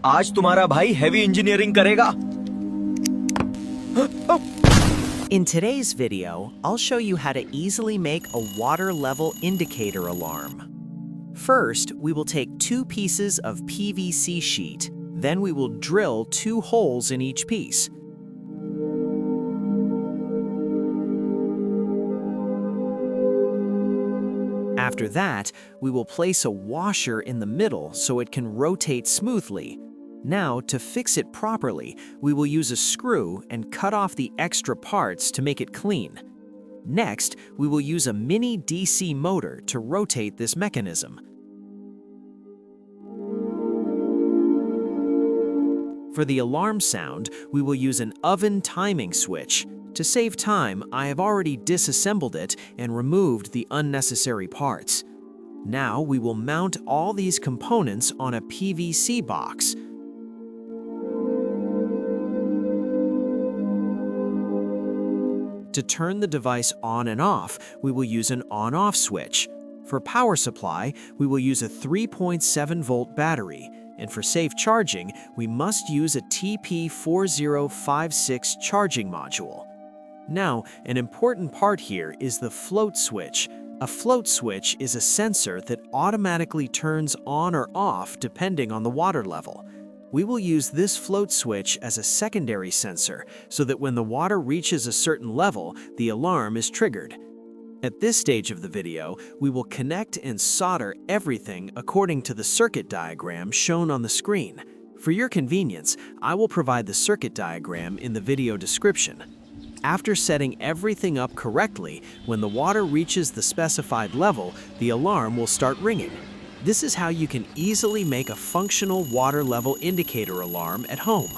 आज तुम्हारा भाई हेवी इंजीनियरिंग करेगा। In today's video, I'll show you how to easily make a water level indicator alarm. First, we will take 2 pieces of PVC sheet. Then we will drill 2 holes in each piece. After that, we will place a washer in the middle so it can rotate smoothly. Now, to fix it properly, we will use a screw and cut off the extra parts to make it clean. Next, we will use a mini DC motor to rotate this mechanism. For the alarm sound, we will use an oven timing switch. To save time, I have already disassembled it and removed the unnecessary parts. Now we will mount all these components on a PVC box. To turn the device on and off, we will use an on-off switch. For power supply, we will use a 3.7-volt battery. And for safe charging, we must use a TP4056 charging module. Now, an important part here is the float switch. A float switch is a sensor that automatically turns on or off depending on the water level. We will use this float switch as a secondary sensor so that when the water reaches a certain level, the alarm is triggered. At this stage of the video, we will connect and solder everything according to the circuit diagram shown on the screen. For your convenience, I will provide the circuit diagram in the video description. After setting everything up correctly, when the water reaches the specified level, the alarm will start ringing. This is how you can easily make a functional water level indicator alarm at home.